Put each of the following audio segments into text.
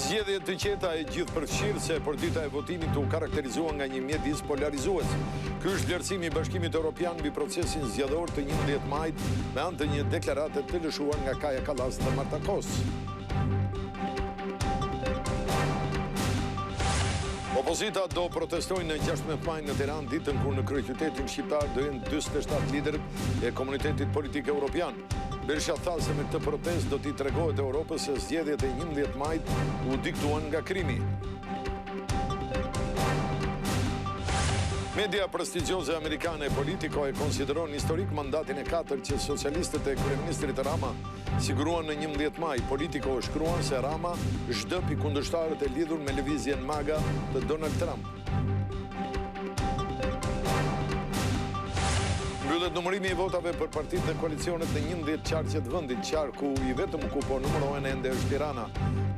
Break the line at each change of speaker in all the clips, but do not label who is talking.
Zgjedhjet të qeta e gjithëpërfshirëse për dita e votimit u karakterizuan nga një mjedis polarizues. Ky është vlerësimi i Bashkimit Evropian mbi procesin zgjedhor të 11 majit me anë të një deklarate të lëshuar nga Kaja Kallas dhe Marta Kos. Opozita do protestojnë në 16 maj në Tiranë, ditën kur në kryeqytetin shqiptar do jenë 47 liderët e komunitetit politik evropian. Berisha tha se me këtë protest do t'i tregohet Europës se zgjedhjet e 11 majit u diktuan nga krimi. Media prestigjioze amerikane Politico e konsideron historik mandatin e 4 që socialistët e kryeministrit Rama siguruan në 11 maj. Politico shkruan se Rama zhdëpi kundërshtarët e lidhur me lëvizjen MAGA të Donald Trump. Mbyllet numërimi i votave për partitë dhe koalicionet në 11 qarqe të vendit, qarku i vetëm ku po numërohen ende është Tirana.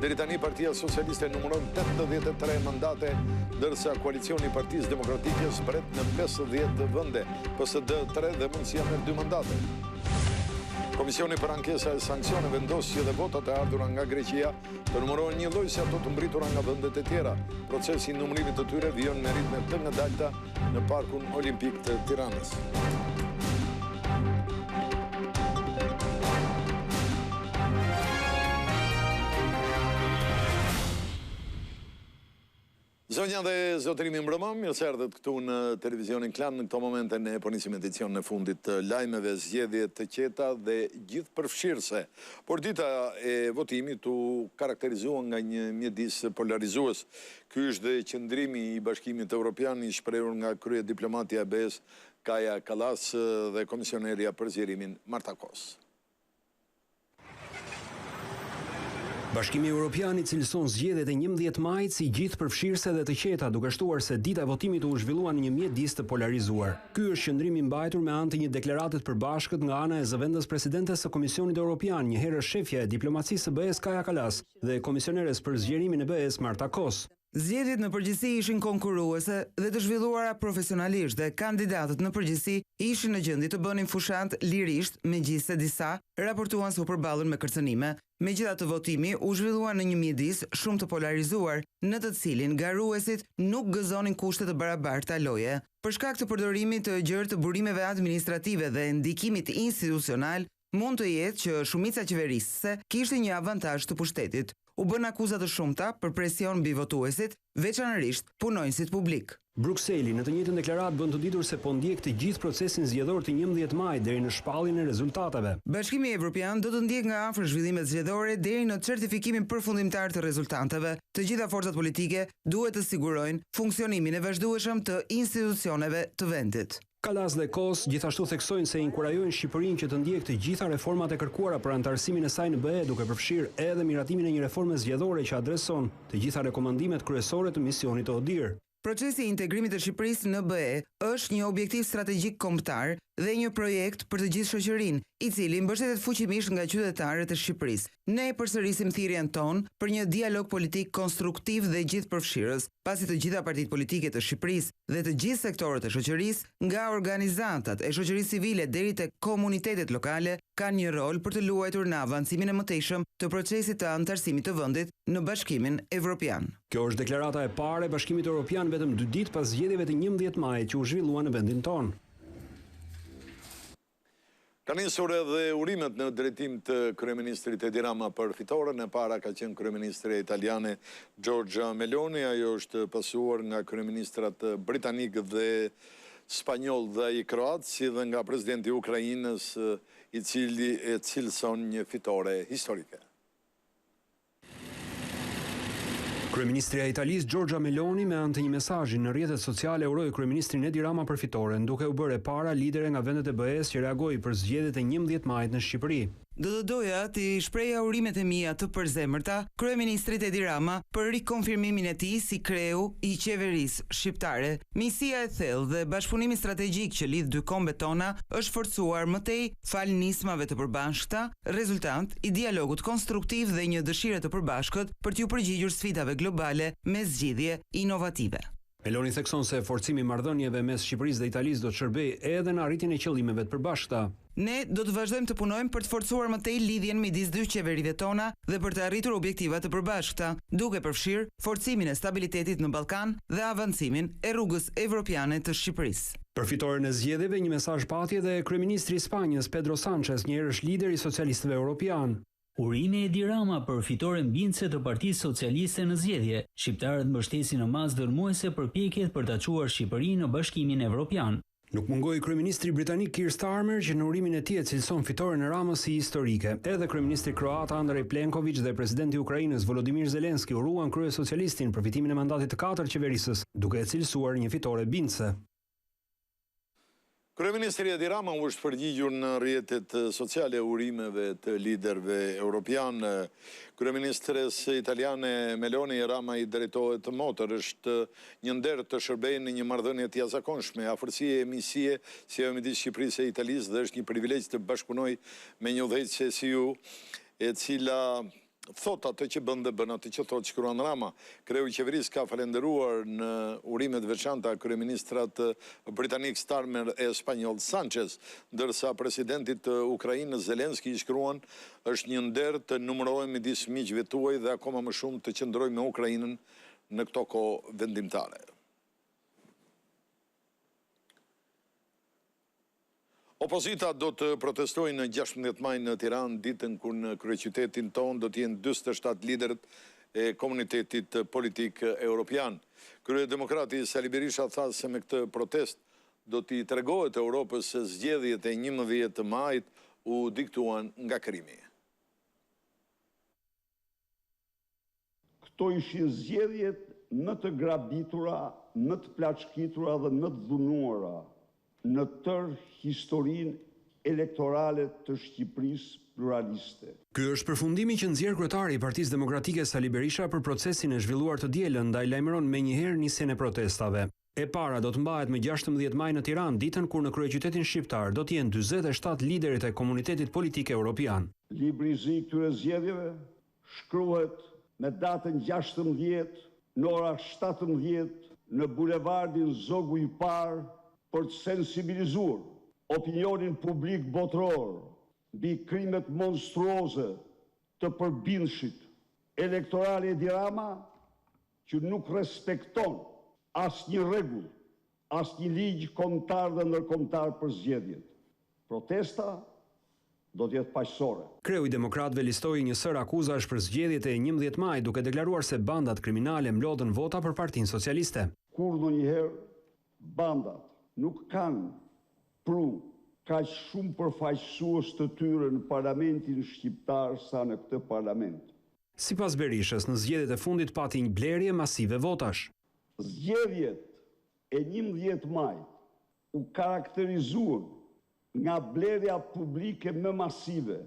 Deri tani Partia Socialiste numëron 83 mandate, ndërsa koalicioni i Partisë Demokratike zbret në 50 vende, PSD 3 dhe mundësia merr 2 mandate. Komisioni për ankesa e sankcione vendos që dhe votat e ardhura nga Greqia të numërohen një lloj si ato të mbritura nga vendet e tjera. Procesi i numërimit të tyre vijon me ritme të ngadalta në Parkun Olimpik të Tiranës. Zonja dhe zotërimi mbrëma, mirë se erdhët këtu në televizionin Klan. Në këto momente ne po nisim edicionin e fundit të lajmeve, zgjedhje të qeta dhe gjithëpërfshirëse. Por dita e votimit u karakterizuar nga një mjedis polarizues. Ky është dhe qëndrimi i Bashkimit Evropian i shprehur nga krye diplomati i ABE-s Kaja Kallas dhe komisionerja për zgjerimin Marta Kos.
Bashkimi Evropian i cilëson zgjedhjet e 11 majit si gjithëpërfshirëse dhe të qeta, duke shtuar se dita e votimit u zhvillua në një mjedis të polarizuar. Ky është qëndrimi mbajtur me anë të një deklarate të përbashkët nga ana e zëvendës presidentes së Komisionit Evropian, një herë shefja e diplomacisë së BE-s Kaja Kallas dhe komisioneres për zgjerimin e BE-s Marta Kos.
Zgjedhjet në përgjithësi ishin konkurruese dhe të zhvilluara profesionalisht dhe kandidatët në përgjithësi ishin në gjendje të bënin fushat lirisht, megjithëse disa raportuan se u përballën me kërcënime. Megjithatë, votimi u zhvillua në një mjedis shumë të polarizuar, në të cilin garuesit nuk gëzonin kushte të barabarta loje. Për shkak të përdorimit të gjerë të burimeve administrative dhe ndikimit institucional, mund të jetë që shumica qeverisëse kishte një avantazh të pushtetit. U bën akuza të shumta për presion mbi votuesit, veçanërisht punonjësit publik.
Brukseli në të njëjtën deklaratë bën të ditur se po ndjek të gjithë procesin zgjedhor të 11 majit deri në shpalljen e rezultateve.
Bashkimi Evropian do të ndjek nga afër zhvillimet zgjedhore deri në certifikimin përfundimtar të rezultateve. Të gjitha forcat politike duhet të sigurojnë funksionimin e vazhdueshëm të institucioneve të vendit.
Kallas dhe Kos gjithashtu theksojnë se inkurajojnë Shqipërinë që të ndjek të gjitha reformat e kërkuara për antarësimin e saj në BE, duke përfshirë edhe miratimin e një reforme zgjedhore që adreson të gjitha rekomandimet kryesore të misionit ODIHR.
Procesi i integrimit të Shqipërisë në BE është një objektiv strategjik kombëtar dhe një projekt për të gjithë shoqërinë, i cili mbështetet fuqimisht nga qytetarët e Shqipërisë. Ne përsërisim thirrjen tonë për një dialog politik konstruktiv dhe gjithëpërfshirës, pasi të gjitha partitë politike të Shqipërisë dhe të gjithë sektorët e shoqërisë, nga organizatat e shoqërisë civile deri te komunitetet lokale, kanë një rol për të luajtur në avancimin e mëtejshëm të procesit të antarësimit të vendit në Bashkimin Evropian.
Kjo është deklarata e parë e Bashkimit Evropian vetëm 2 ditë pas zgjedhjeve të 11 majit që u zhvilluan në vendin tonë.
Ka nisur edhe urimet në drejtim të kryeministrit Edi Rama për fitoren. E para ka qenë kryeministri italiane Giorgia Meloni, ajo është pasuar nga kryeministrat britanik dhe spanjoll dhe i kroat, si dhe nga presidenti i Ukrainës, i cili e cilëson një fitore historike.
Kryeministria e Italisë Giorgia Meloni me anë të një mesazhi në rrjetet sociale uroi kryeministrin Edi Rama për fitoren, duke u bërë e para lidere nga vendet e BE-s që reagoi për zgjedhjet e 11 majit në Shqipëri.
Do të doja të shpreja urimet e mia të përzemërta kryeministrit Edi Rama për rikonfirmimin e tij si kreu i qeverisë shqiptare. Misia e thellë dhe bashkëpunimi strategjik që lidh dy kombet tona është forcuar mëtej fal nismave të përbashkëta, rezultant i dialogut konstruktiv dhe një dëshire të përbashkët për t'ju përgjigjur sfidave globale me zgjidhje inovative.
Meloni thekson se forcimi i marrëdhënieve mes Shqipërisë dhe Italisë do të shërbejë edhe në arritjen e qëllimeve të përbashkëta.
Ne do të vazhdojmë të punojmë për të forcuar më tej lidhjen midis dy qeverive tona dhe për të arritur objektiva të përbashkëta, duke përfshirë forcimin e stabilitetit në Ballkan dhe avancimin e rrugës evropiane të Shqipërisë.
Për fitoren e zgjedhjeve, një mesazh pati edhe kryeministri i Spanjës Pedro Sánchez, një herësh lider i socialistëve europian.
Urimi Edi Rama për fitoren mbinëse të Partisë Socialiste në zgjedhje. Shqiptarët mbështesin në masë dërmuese përpjekjet për ta çuar Shqipërinë në Bashkimin Evropian.
Nuk mungoi kryeministri britanik Keir Starmer që në urimin e tij e cilëson fitoren e Ramës si historike. Edhe kryeministri kroat Andrej Plenković dhe presidenti i Ukrainës Volodymyr Zelensky uruan kryesocialistin për fitimin e mandatit të 4 qeverisës, duke e cilësuar një fitore bindëse.
Kryeministri Edi Rama u është përgjigjur në rrjetet sociale urimeve të liderëve europian. Kryeministres italiane Meloni Rama i drejtohet të motër, është një nder të shërbejë në një marrëdhënie të jashtëzakonshme, afërsie e miqësie si ajo midis Shqipërisë e Italisë dhe është një privilegj të bashkëpunoj me një udhëheqëse si ju, e cila thot atë që bën dhe bën atë që thot, shkruan Rama. Kreu i qeverisë ka falenderuar në urimet veçanta kryeministrat britanik Starmer e spanjoll Sánchez, ndërsa presidenti të Ukrainës Zelensky i shkruan është një nder të numërohemi midis miqve tuaj dhe akoma më shumë të qëndrojmë me Ukrainën në këto kohë vendimtare. Opozita do të protestojë në 16 maj në Tiranë, ditën kur në kryeqytetin tonë do të jenë 47 liderët e komunitetit politik europian. Kryedemokrati Sali Berisha tha se me këtë protest do t'i tregohet Europës se zgjedhjet e 11 majit u diktuan nga krimi.
Këto ishin zgjedhjet më të grabitura, më të plaçkitura dhe më të dhunuara në tërë historinë elektorale të Shqipërisë pluraliste.
Ky është përfundimi që nxjerr kryetari i Partisë Demokratike Sali Berisha për procesin e zhvilluar të dielën, ndaj lajmëron menjëherë nisjen e protestave. E para do të mbahet më 16 maj në Tiranë, ditën kur në kryeqytetin shqiptar do të jenë 47 liderët e komunitetit politik europian.
Libri i zi i këtyre zgjedhjeve shkruhet me datën 16 në ora 17 në bulevardin Zogu i Parë, për të sensibilizuar opinionin publik botëror mbi krimet monstruoze të përbindshit elektoral Edi Rama, që nuk respekton asnjë rregull, asnjë ligj kombëtar dhe ndërkombëtar për zgjedhjet. Protesta do të jetë paqësore.
Kreu i Demokratëve listoi një sër akuzash për zgjedhjet e 11 maj, duke deklaruar se bandat kriminale mlodhen vota për Partinë Socialiste.
Kur ndonjëherë bandat nuk kanë pru kaq shumë përfaqësues të tyre në parlamentin shqiptar sa në këtë parlament.
Sipas Berishës, në zgjedhjet e fundit pati një blerje masive votash.
Zgjedhjet e 11 majit u karakterizuan nga blerja publike më masive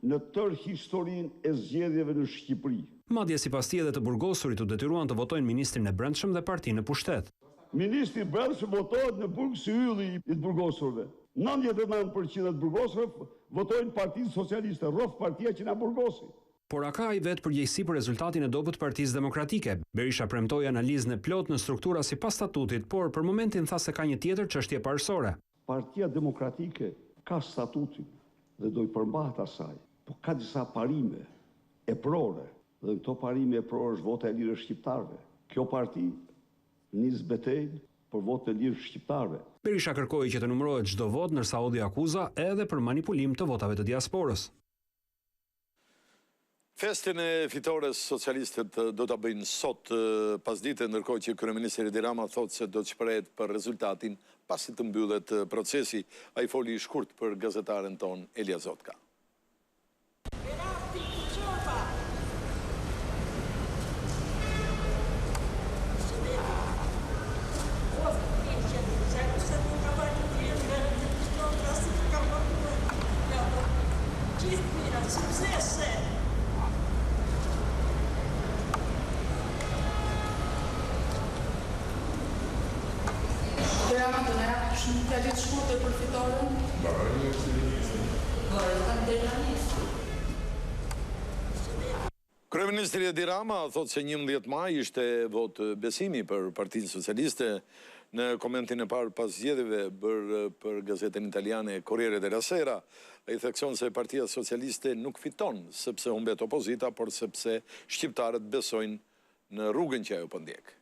në tërë historinë e zgjedhjeve në Shqipëri.
Madje sipas tij edhe të burgosurit u detyruan të votojnë ministrin e Brendshëm dhe partinë në pushtet.
Ministri i Brendshëm votohet në burg si ylli i të burgosurve. 99% të burgosurve votojnë Partinë Socialiste, rrof partia që na burgosi.
Por a ka i vetë përgjegjësi për rezultatin e dobët Partisë Demokratike? Berisha premtoi analizën e plotë në struktura sipas statutit, por për momentin tha se ka një tjetër çështje parësore.
Partia Demokratike ka statutin dhe do i përmbahet asaj, por ka disa parime eprore, dhe këto parime eprore është vota e lirë shqiptarëve. Kjo parti nis betejën për votë e lirë shqiptarëve.
Berisha kërkoi që të numërohet çdo vot, ndërsa hodhi akuza edhe për manipulim të votave të diasporës.
Festin e fitores socialistët do ta bëjnë sot pasdite, ndërkohë që kryeministri Edi Rama thotë se do të shprehet për rezultatin pasi të mbyllet procesi. Ai foli shkurt për gazetaren ton Elia Zotka. Kryeministri Edi Rama thot se 11 maj ishte vot besimi për Partinë Socialiste. Në komentin e parë pas zgjedhjeve për gazetën italiane Corriere della Sera, ai thekson se Partia Socialiste nuk fiton sepse humbet opozita, por sepse shqiptarët besojnë në rrugën që ajo po ndjek.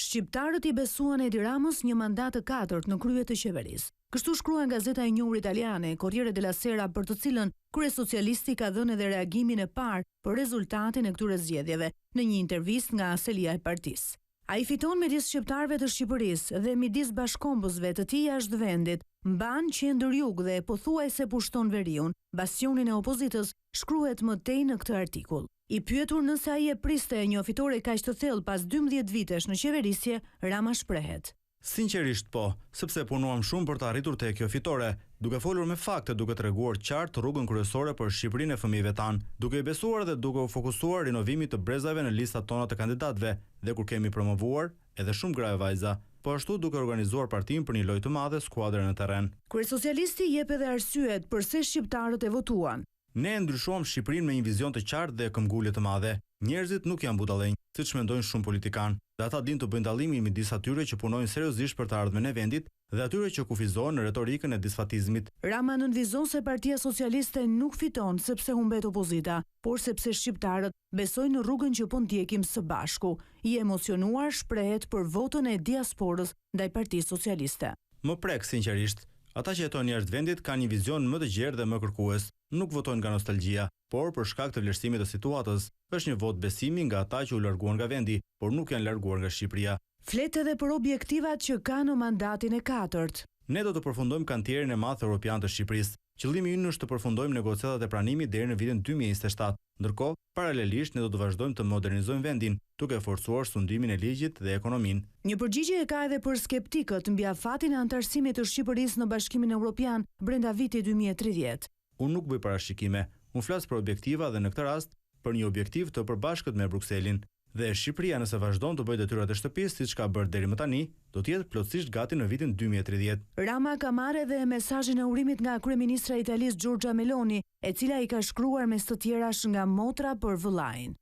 Shqiptarët i besuan Edi Ramës një mandat të katërt në krye të qeverisë. Kështu shkruan gazeta e njohur italiane Corriere della Sera, për të cilën kryesocialisti ka dhënë edhe reagimin e parë për rezultatin e këtyre zgjedhjeve në një intervistë nga aselia e partisë. Ai fiton midis shqiptarëve të Shqipërisë dhe midis bashkombësve të tij jashtë vendit, mban qendër jug dhe pothuajse pushton veriun. Bastionin e opozitës shkruhet më tej në këtë artikull. I pyetur nëse ai e priste një fitore kaq të thellë pas 12 vitesh në qeverisje, Rama shprehet:
Sinqerisht po, sepse punuam shumë për të arritur te kjo fitore, duke folur me fakte, duke treguar qartë rrugën kryesore për Shqipërinë e fëmijëve tanë, duke i besuar dhe duke u fokusuar rinovimit të brezave në listat tona të kandidatëve, dhe kur kemi promovuar edhe shumë gra e vajza, po ashtu duke organizuar partinë për një lojë të madhe skuadre në terren.
Kryesocialisti jep edhe arsyet pse shqiptarët e votuan.
Ne ndryshuam Shqipërinë me një vizion të qartë dhe këmbgulje të madhe. Njerëzit nuk janë budallënj, siç mendojnë shumë politikanë. Dhe ata dinë të bëjnë dallimin midis atyre që punojnë seriozisht për të ardhmen e vendit dhe atyre që kufizohen në retorikën e disfatizmit.
Rama nënvizon se Partia Socialiste nuk fiton sepse humbet opozita, por sepse shqiptarët besojnë në rrugën që po ndjekim së bashku. I emocionuar shprehet për votën e diasporës ndaj Partisë Socialiste.
Më prek sinqerisht. Ata që jetojnë jashtë vendit kanë një vizion më të gjerë dhe më kërkues. Nuk votojnë nga nostalgjia, por për shkak të vlerësimit të situatës. Është një vot besimi nga ata që u larguan nga vendi, por nuk janë larguar nga Shqipëria.
Flet edhe për objektivat që ka në mandatin e katërt.
Ne do të përfundojmë kantierin e madh europian të Shqipërisë. Qëllimi ynë është të përfundojmë negociatat e pranimit deri në vitin 2027. Ndërkohë, paralelisht ne do të vazhdojmë të modernizojmë vendin, duke forcuar sundimin e ligjit dhe ekonominë.
Një përgjigje e ka edhe për skeptikët mbi afatin e anëtarësimit të Shqipërisë në Bashkimin Evropian brenda vitit 2030.
Unë nuk bëj parashikime, unë flas për objektiva dhe në këtë rast për një objektiv të përbashkët me Brukselin. Dhe Shqipëria nëse vazhdon të bëjë detyrat e shtëpisë siç ka bërë deri më tani, do të jetë plotësisht gati në vitin 2030.
Rama ka marrë edhe mesazhin e urimit nga kryeministra e Italisë Giorgia Meloni, e cila i ka shkruar mes të tjerash nga motra për vëllain.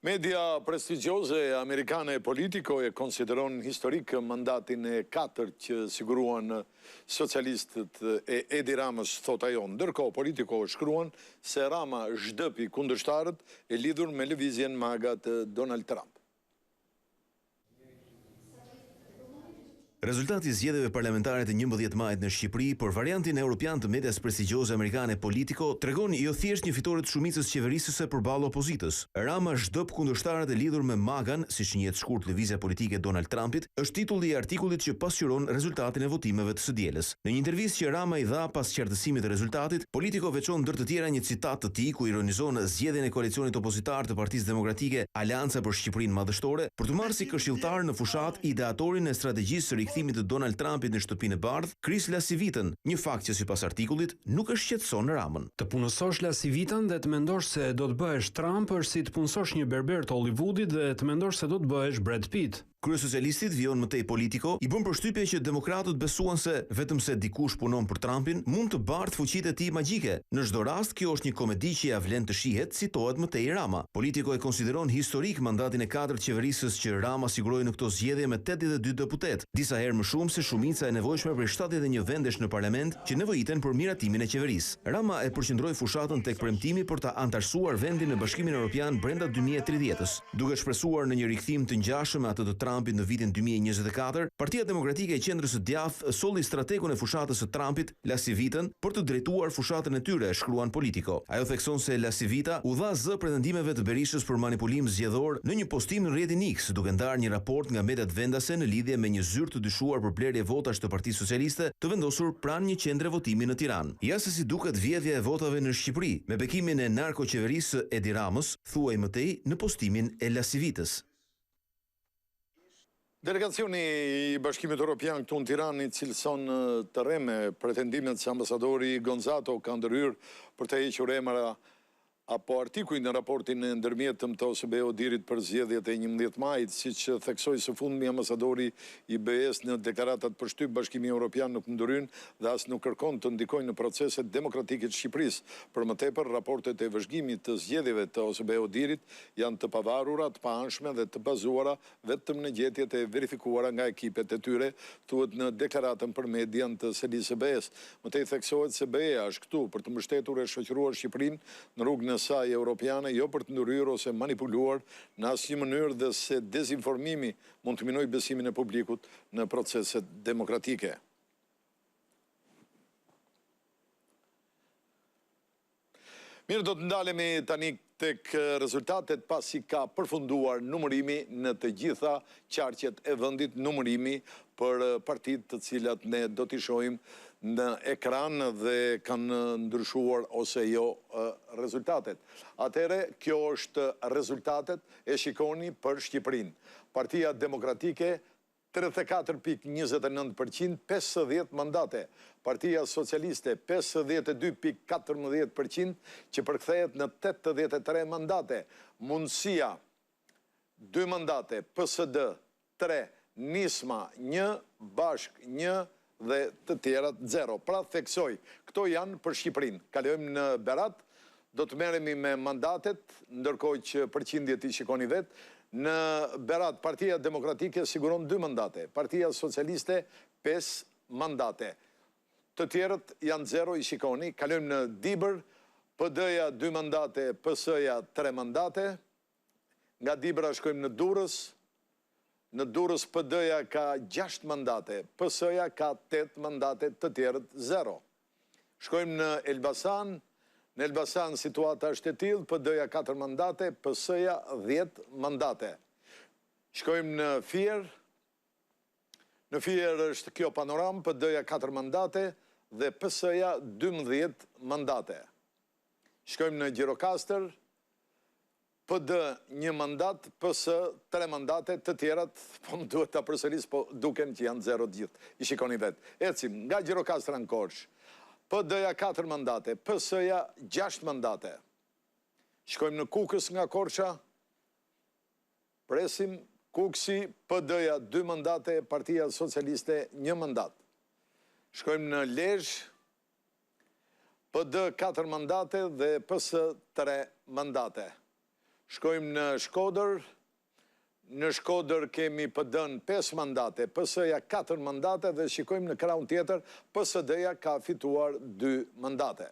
Media prestigjioze amerikane Politico e konsideron historik mandatin e katërt që siguruan socialistët e Edi Ramës, thot ajo. Ndërkohë Politico shkruan se Rama zhdëpi kundërshtarët e lidhur me lëvizjen MAGA të Donald Trump.
Rezultati i zgjedhjeve parlamentare të 11 majit në Shqipëri për variantin evropian të medias prestigjioze amerikane Politico tregon jo thjesht një fitore të shumicës qeverisëse përballë opozitës. Rama zhdop kundërshtarët e lidhur me MAGA-n, siç njihet shkurt lëvizja politike e Donald Trumpit, është titulli i artikullit që pasqyron rezultatin e votimeve të së dielës. Në një intervistë që Rama i dha pas qartësimit të rezultatit, Politico veçon ndër të tjera një citat të tij ku ironizon zgjedhjen e koalicionit opozitar të Partisë Demokratike Aleanca për Shqipërinë Madhështore për të marrë si këshilltar në fushat ideatorin e strategjisë së rikthimit të Donald Trumpit në shtëpinë e bardhë, Chris Lasivitën, një fakt që sipas artikullit nuk e shqetëson Ramën.
Të punësosh Lasivitën dhe të mendosh se do të bëhesh Trump është si të punësosh një berber të Hollywoodit dhe të mendosh se do të bëhesh Brad Pitt.
Kryesocialistit vijon më tej Politico i bën përshtypje që demokratët besuan se vetëm se dikush punon për Trumpin mund të bardh fuqitë e tij magjike. Në çdo rast kjo është një komedi që ja vlen të shihet, citohet më tej Rama. Politico e konsideron historik mandatin e katërt qeverisës që Rama siguroi në këto zgjedhje me 82 deputet, disa herë më shumë se shumica e nevojshme për 71 vendesh në parlament që nevojiten për miratimin e qeverisë. Rama e përqendroi fushatën tek premtimi për ta antarësuar vendin në Bashkimin Evropian brenda 2030-s, duke shpresuar në një rikthim të ngjashëm me atë të Trumpit në vitin 2024, Partia Demokratike e Qendrës së Djathtë solli strategun e fushatës së Trumpit, Lasivitën, për të drejtuar fushatën e tyre, shkruan Politico. Ajo thekson se Lasivita u dha zë pretendimeve të Berishës për manipulim zgjedhor në një postim në rrjetin X, duke ndarë një raport nga mediat vendase në lidhje me një zyrë të dyshuar për blerje votash të Partisë Socialiste të vendosur pranë një qendre votimi në Tiranë. Ja se si duket vjedhja e votave në Shqipëri, me bekimin e narkoqeverisë Edi Ramës, thuaj më tej në postimin e Lasivitës.
Delegacioni i Bashkimit Evropian këtu në Tiranë i cilëson të rreme pretendimet se ambasadori Gonzato ka ndërhyrë për të hequr emra apo artikuj në raportin e ndërmjetëm të OSBE-Odirit për zgjedhjet e 11 majit, siç theksoi së fundmi ambasadori i BE-s në deklaratat për shtyp, Bashkimi Evropian nuk ndryn dhe as nuk kërkon të ndikojnë në proceset demokratike të Shqipërisë. Për më tepër, raportet e vëzhgimit të zgjedhjeve të OSBE-Odirit janë të pavarura, të paanshme dhe të bazuara vetëm në gjetjet e verifikuara nga ekipet e tyre, thuhet në deklaratën për median të selisë së BE-s. Mëtej theksohet se BE-a është këtu për të mbështetur e shoqëruar Shqipërinë në rrugën e saj europiane, jo për të ndryrë ose manipuluar në asnjë mënyrë dhe se dezinformimi mund të minojë besimin e publikut në proceset demokratike. Mirë, do të ndalemi tani tek rezultatet pasi ka përfunduar numërimi në të gjitha qarqet e vendit, numërimi për partitë të cilat ne do t'i shohim në ekran dhe kanë ndryshuar ose jo rezultatet. Atëre, kjo është rezultatet, e shikoni për Shqipërinë. Partia Demokratike 34,29%, 50 mandate. Partia Socialiste 52,14%, që përkthehet në 83 mandate. Mundësia 2 mandate, PSD 3, Nisma 1, Bashk 1 dhe të tjerat 0. Pra theksoj, këto janë për Shqipërinë. Kalojmë në Berat, do të merremi me mandatet, ndërkohë që përqindjet i shikoni vetë. Në Berat, Partia Demokratike siguron 2 mandate, Partia Socialiste 5 mandate. Të tjerët janë 0, i shikoni. Kalojmë në Dibër, PD-ja 2 mandate, PS-ja 3 mandate. Nga Dibra shkojmë në Durrës. Në Durrës PD-ja ka 6 mandate, PS-ja ka 8 mandate, të tjerët 0. Shkojmë në Elbasan. Në Elbasan situata është e tillë, PD-ja 4 mandate, PS-ja 10 mandate. Shkojmë në Fier. Në Fier është kjo panoram, PD-ja 4 mandate dhe PS-ja 12 mandate. Shkojmë në Gjirokastër. PD 1 mandat, PS 3 mandate, të tjerat, po më duhet të përsëris, po duken që janë 0 gjithë. I shikoni vetë. Ecim, nga Gjirokastra në Korçë. PD-ja 4 mandate, PS-ja 6 mandate. Shkojmë në Kukës nga Korça. Presim, Kuksi, PD-ja 2 mandate, Partia Socialiste 1 mandat. Shkojmë në Lezhë. PD 4 mandate dhe PS 3 mandate. Shkojmë në Shkodër. Në Shkodër kemi PD-n 5 mandate, PS-ja 4 mandate dhe shikojmë në krahun tjetër, PSD-ja ka fituar 2 mandate.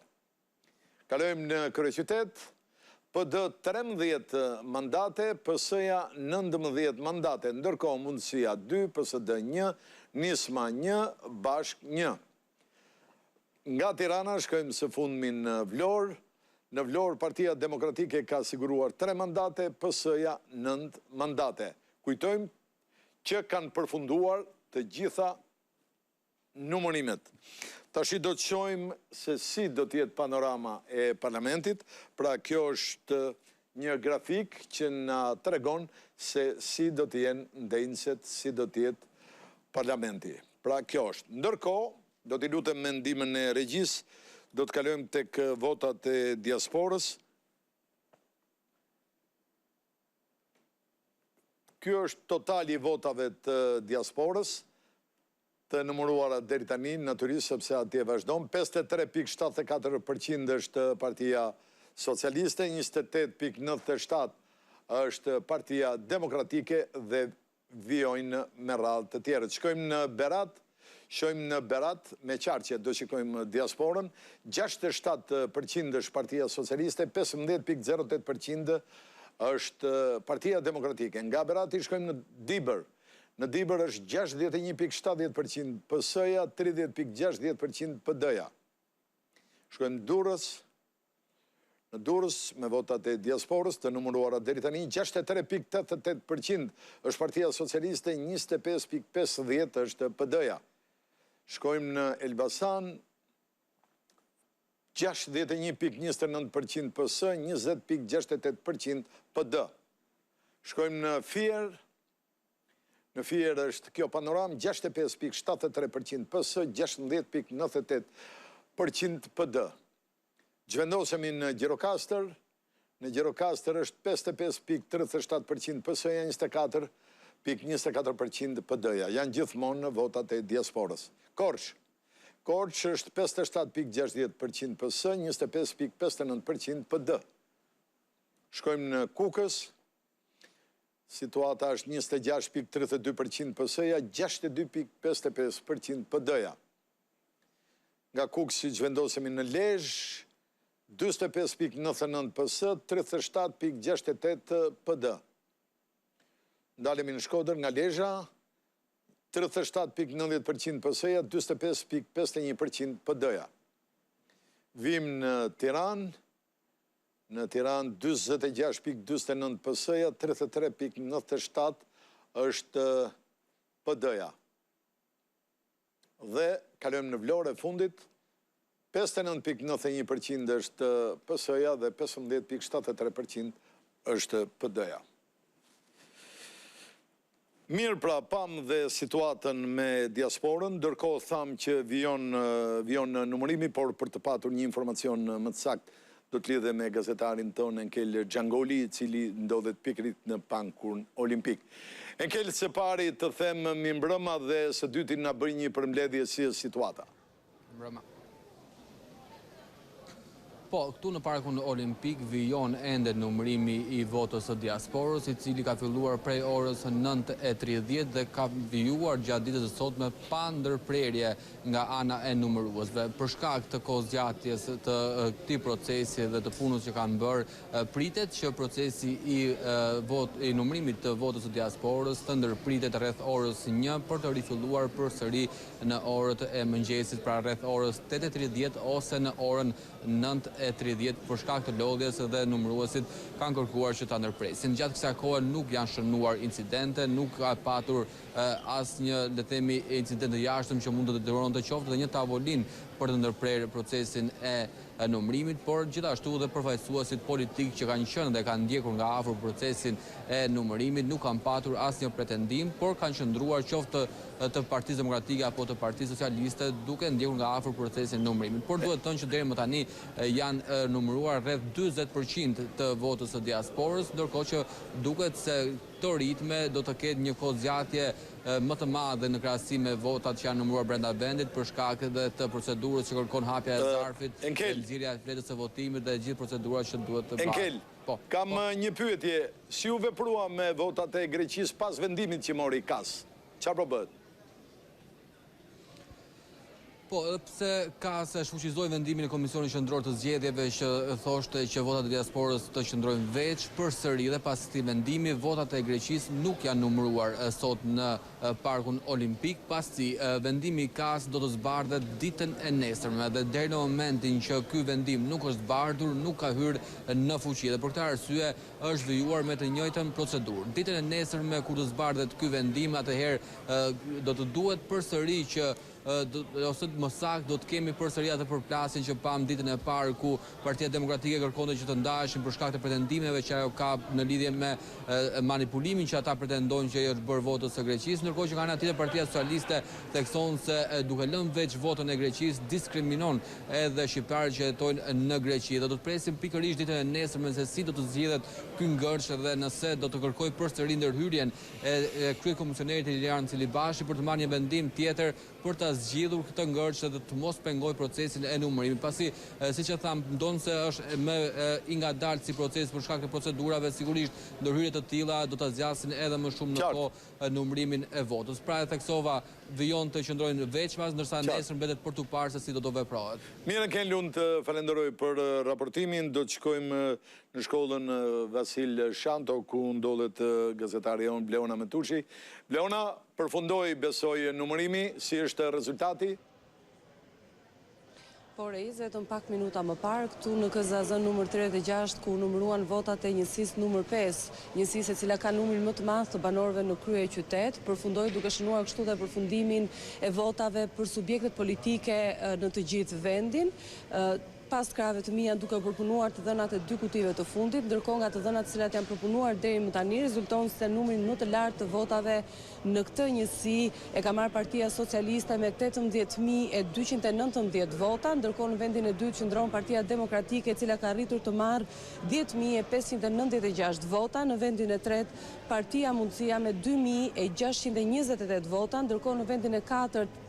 Kalojmë në Kryeqytet, PD 13 mandate, PS-ja 19 mandate, ndërkohë Mundësia 2, PSD 1, Nisma 1, Bashk 1. Nga Tirana shkojmë së fundmi në Vlorë. Në Vlorë, Partia Demokratike ka siguruar 3 mandate, PS-ja 9 mandate. Kujtojmë që kanë përfunduar të gjitha numërimet. Tashi do të shohim se si do të jetë panorama e parlamentit. Pra kjo është një grafik që na tregon se si do të jenë ndenjëset, si do të jetë parlamenti. Pra kjo është. Ndërkohë, do t'i lutem me ndihmën e regjisë, do të kalojmë tek votat e diasporës. Ky është totali i votave të diasporës, të numëruara deri tani, natyrisht sepse atje vazhdon. 53,74% është Partia Socialiste, 28,97% është Partia Demokratike dhe vijojnë me radhë të tjerët. Shkojmë në Berat. Shojmë në Berat, me qarqe do shikojmë diasporën, 67% është Partia Socialiste, 15,08% është Partia Demokratike. Nga Berat i shkojmë në Dibër. Në Dibër është 61,70% PS-ja, 30,60% PD-ja. Shkojmë në Durrës. Në Durrës, me votat e diasporës të numëruara deri tani, 63,88% është Partia Socialiste, 25,50% është PD-ja. Shkojmë në Elbasan, 61,29% PS, 20,68% PD. Shkojmë në Fier. Në Fier është kjo panoram, 65,73% PS, 16,98% PD. Zhvendosemi në Gjirokastër. Në Gjirokastër është 55,37% PS-ja, 24,24% PD-ja. Janë gjithmonë në votat e diasporës. Korç është 57,60% PS, 25,59% PD. Shkojmë në Kukës, situata është 26,32% PS-ja, 62,55% PD-ja. Nga Kukës që vendosemi në Lezhë, 25,99 PS, 37,68 PD. Ndalemi në Shkodër nga Lezhë, 37,90% PS-ja, 25,51% PD-ja. Vim në Tiranë, 26,49 PS-ja, 33,97 është PD-ja. Dhe kalojmë në Vlorë e fundit, 59,91% është PS-ja dhe 15,73% është PD-ja. Mirë, pra, pam dhe situatën me diasporën, ndërkohë thamë që vijon numërimi, por për të patur një informacion më të saktë, do të lidhe me gazetarin tonë Enkel Gjangoli, i cili ndodhet pikërisht në Pankun Olimpik. Enkel, së pari të them mi mbrëma dhe së dyti na bëj një përmbledhje si situata.
Mbrëma. Po, këtu në Parkun Olimpik vijon ende numërimi i votës së diasporës, i cili ka filluar prej orës 9:30 dhe ka vijuar gjatë ditës së sotme pa ndërprerje nga ana e numëruesve. Për shkak të kozgjatjes të këtij procesi dhe të punës që kanë bërë, pritet që procesi i numërimit të votës së diasporës të ndërpritet rreth orës 1 për të rifilluar përsëri në orët e mëngjesit, pra rreth orës 8:30 ose në orën 9:30 për shkak të lodhjes dhe numëruesit kanë kërkuar që ta ndërpresin. Gjatë kësaj kohe nuk janë shënuar incidente, nuk ka patur asnjë, le të themi, incident të jashtëm që mund të detyronte qoftë dhe një tavolinë për të ndërprerë procesin e numërimit, por gjithashtu dhe përfaqësuesit politikë që kanë qenë dhe kanë ndjekur nga afër procesin e numërimit nuk kanë patur asnjë pretendim, por kanë qëndruar qoftë të Partisë Demokratike apo të Partisë Socialiste duke ndjekur nga afër procesin e numërimit. Por duhet të thënë që deri më tani janë numëruar rreth 40% të votës së diasporës, ndërkohë që duket se këto ritme do të ketë një kozgjatje më të madhe në krahasim me votat që janë numëruar brenda vendit për shkak edhe të procedurës që kërkon hapja e zarfit, nxjerrja e fletës së votimit dhe gjithë procedurat që duhet të bëhen.
Enkel, kam një pyetje. Si u veprua me votat e Greqisë pas vendimit që mori KAS? Çfarë po bëhet?
Po, pse KAS shfuqizoi vendimin e Komisionit Qendror të Zgjedhjeve që thoshte që votat e diasporës të qëndrojnë veç përsëri dhe pas këtij vendimi votat e Greqisë nuk janë numëruar sot në Parkun Olimpik, pasi vendimi i KAS do të zbardhet ditën e nesërme dhe deri në momentin që ky vendim nuk është zbardhur, nuk ka hyrë në fuqi dhe për këtë arsye është vijuar me të njëjtën procedurë. Ditën e nesërme kur të zbardhet ky vendim, atëherë do të duhet përsëri që ose më saktë do të kemi përsëri atë përplasjen që pam ditën e parë ku Partia Demokratike kërkonte që të ndaheshin për shkak të pretendimeve që ajo ka në lidhje me manipulimin që ata pretendojnë që është bërë votës së Greqisë, ndërkohë që nga ana tjetër Partia Socialiste thekson se duke lënë veç votën e Greqisë diskriminon edhe shqiptarët që jetojnë në Greqi. Do të presim pikërisht ditën e nesërme se si do të zgjidhet ky ngërç dhe nëse do të kërkojë përsëri ndërhyrjen e kryekomisionerit Ilian Cilibashi për të marrë një vendim tjetër për ta zgjidhur këtë ngërç dhe të mos pengoj procesin e numërimit. Pasi, siç e tham, ndonse është më i ngadaltë si proces për shkak të procedurave, sigurisht ndërhyrje të tilla do ta zgjasin edhe më shumë në kohë numërimin e votës. Pra e theksova, vijon të qëndrojnë veçmas, ndërsa nesër mbetet për tu parë se si do të veprohet.
Mirë, Ken, lund të falenderoj për raportimin. Do të shkojmë në shkollën Vasil Shanto, ku ndodhet gazetari jon Bleona Metushi. Bleona, përfundoi besoj numërimi, si është rezultati?
Por vetëm pak minuta më parë, këtu në KZZ numër 36, ku numëruan votat e njësisë numër 5, njësisë e cila ka numrin më të madh të banorëve në krye qytet, përfundoi duke shënuar kështu dhe përfundimin e votave për subjektet politike në të gjithë vendin. pas krave të mia duke përpunuar të dhënat e 2 kutive të fundit, ndërkohë nga të dhënat të cilat janë përpunuar deri më tani rezulton se numri më të lartë të votave në këtë njësi e ka marrë Partia Socialiste me 18.219 vota, ndërkohë në vendin e dytë qëndron Partia Demokratike e cila ka arritur të marrë 10.596 vota, në vendin e tretë Partia Mundësia me 2.628 vota, ndërkohë në vendin e katërt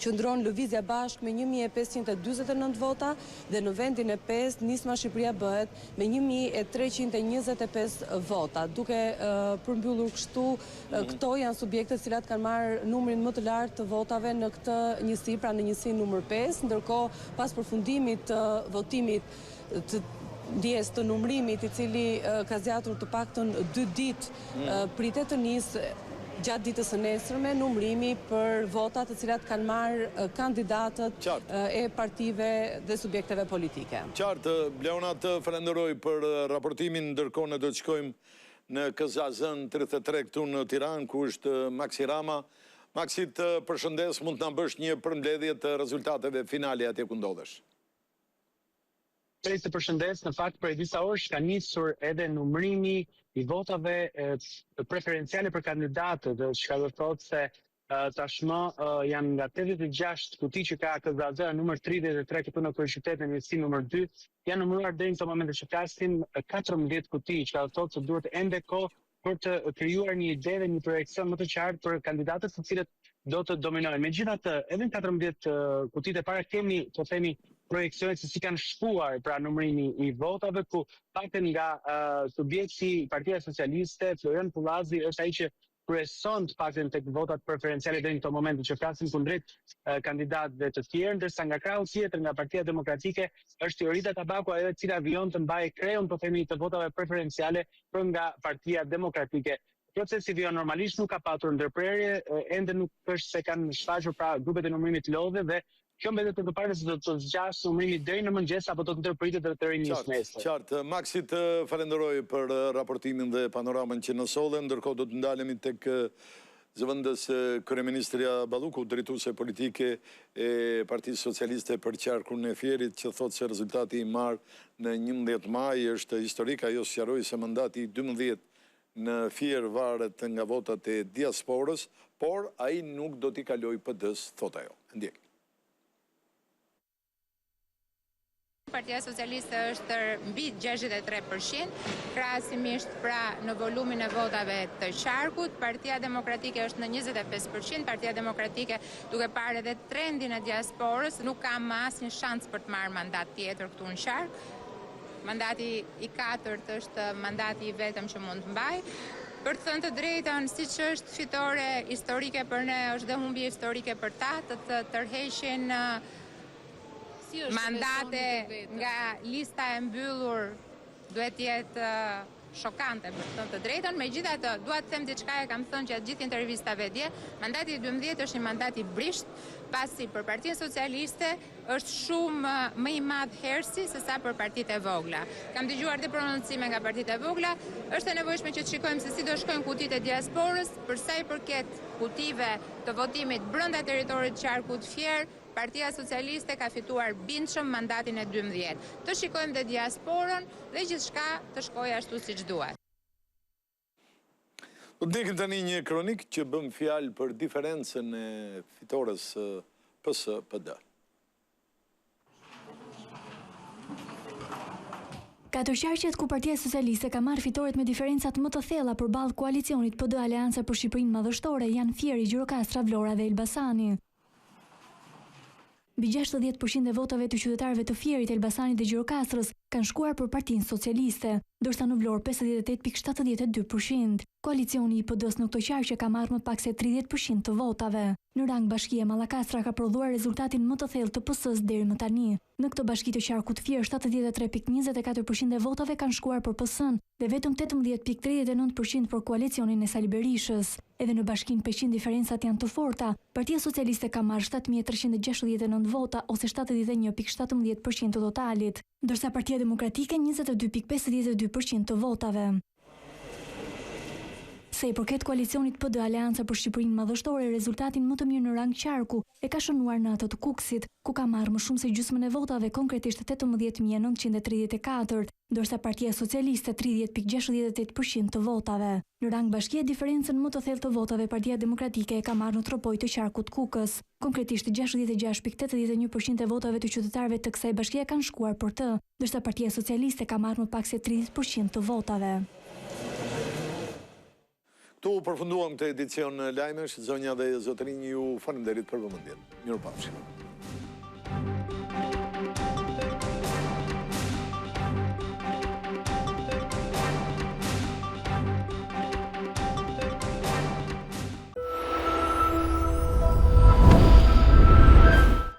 qëndron Lëvizja Bashk me 1.549 vota dhe në vendin e 5 Nisma Shqipëria Bëhet me 1.325 vota. Duke përmbyllur kështu, këto janë subjektet cilat kanë marrë numrin më të lartë të votave në këtë njësi, pra në njësi numër 5, ndërkohë pas përfundimit të votimit të ndjes të numrimit i cili ka zgjatur të paktën 2 ditë, pritet të nisë gjatë ditës së nesërme numrimi për votat të cilat kanë marrë kandidatët e partive dhe subjekteve politike.
Qartë, Bleona, të falenderoj për raportimin, ndërkohë ne do të shkojmë në KZN 33 këtu në Tiranë, ku është Maksi Rama. Maksi, të përshëndes, mund të na bësh një përmbledhje të rezultateve finale atje ku ndodhesh?
Të përshëndes, në fakt për disa orësh ka nisur edhe numrimi i votave preferenciale për kandidatët, që ka do të thotë se tashmë janë nga 86 kuti që ka KZZ numër 33 këtu në kryeqytet në njësi numër 2, janë numëruar deri në këtë moment që flasim 14 kuti, që ka do të thotë se duhet ende kohë për të krijuar një ide dhe një projekcion më të qartë për kandidatët të cilët do të dominojnë. Megjithatë, edhe në 14 kutitë e para kemi, të themi, projekcionet se si kanë shkuar pra numrimi i votave, ku paktën nga subjekti Partia Socialiste, Florian Pullazi është ai që kryeson të paktën tek votat preferenciale deri në këtë moment që flasin kundrejt kandidatëve të tjerë, ndërsa nga krahu tjetër nga Partia Demokratike është Jorita Tabaku, ajo e cila vijon të mbajë kreun të themi të votave preferenciale për nga Partia Demokratike. Procesi vijon normalisht, nuk ka patur ndërprerje, ende nuk është se kanë shfaqur pra grupet e numrimit lodhe dhe kjo mbetet të parë se do të zgjasë numrimi deri në mëngjes apo do të ndërpritet dhe të rinisë nesër.
Qartë, Maksi, të falenderoj për raportimin dhe panoramën që në solle, ndërkohë do të ndalemi tek zëvendës kryeministria Balluku, drejtuese politike e Partisë Socialiste për qarkun e Fierit, që thotë se rezultati i marrë në 11 maj është historik. Ajo sqaroi se mandati 12 në Fier varet nga votat e diasporës, por ai nuk do t'i kaloj PD-s, thot ajo. Ndjek.
Partia Socialiste është mbi 63%, krahasimisht pra në volumin e votave të qarkut. Partia Demokratike është në 25%, Partia Demokratike duke parë edhe trendin e diasporës, nuk ka më asnjë shans për të marrë mandat tjetër këtu në qark. Mandati i 4 është mandati i vetëm që mund të mbaj. Për të thënë të drejtën, siç është fitore historike për ne, është dhe humbje historike për ta, të tërheqin mandate nga lista e mbyllur, duhet jetë shokante për të thënë të drejtën. Megjithatë, dua të them diçka e kam thënë gjatë gjithë intervistave dje, mandati i 12 është një mandat i brisht, pasi për Partinë Socialiste është shumë më i madh hersi se sa për partitë e vogla. Kam dëgjuar dhe prononcime nga partitë e vogla, është e nevojshme që të shikojmë se si do shkojnë kutitë e diasporës, për sa i përket kutive të votimit brenda territorit të qarkut Fier. Partia Socialiste ka fituar bindshëm mandatin e 12. Të shikojmë dhe diasporën dhe gjithçka të shkojë ashtu siç duhet.
Do të ndjekim tani një kronik që bëm fjalë për diferencën e fitores PS-PD.
Katërqarqet ku Partia Socialiste ka marrë fitoret me diferencat më të thella përballë koalicionit PD Aleanca për Shqipërinë Madhështore janë Fieri, Gjirokastra, Vlora dhe Elbasani. Mbi 60% e votave të qytetarëve të Fierit, Elbasanit dhe Gjirokastrës kanë shkuar për Partinë Socialiste, ndërsa në Vlorë 58.72%. Koalicioni i PD-s në këto qarqe ka marrë më pak se 30% të votave. Në rang bashkia Mallakastra ka prodhuar rezultatin më të thellë të PS-s deri më tani. Në këtë bashki të qarkut Fier 73.24% e votave kanë shkuar për PS-n dhe vetëm 18.39% për koalicionin e Sali Berishës. Edhe në bashkinë Peqin diferencat janë të forta. Partia Socialiste ka marrë 7.369 vota ose 71.17% të totalit, ndërsa Partia Demokratike 22.52% të votave. Se i përket koalicionit PD Aleanca për Shqipërinë Madhështore, rezultatin më të mirë në rang qarku e ka shënuar në atë të Kukësit, ku ka marrë më shumë se gjysmën e votave, konkretisht 18.934, ndërsa Partia Socialiste 30.68% të votave. Në rang bashkie, diferencën më të thellë të votave Partia Demokratike e ka marrë në tropoj të qarkut Kukës. Konkretisht 66.81% e votave të qytetarëve të kësaj bashkie kanë shkuar për të, ndërsa Partia Socialiste ka marrë më pak se 30% të votave.
Tu përfunduam këtë edicion lajmesh, zonja dhe zotërinj, ju faleminderit për vëmendjen. Mirupafshim.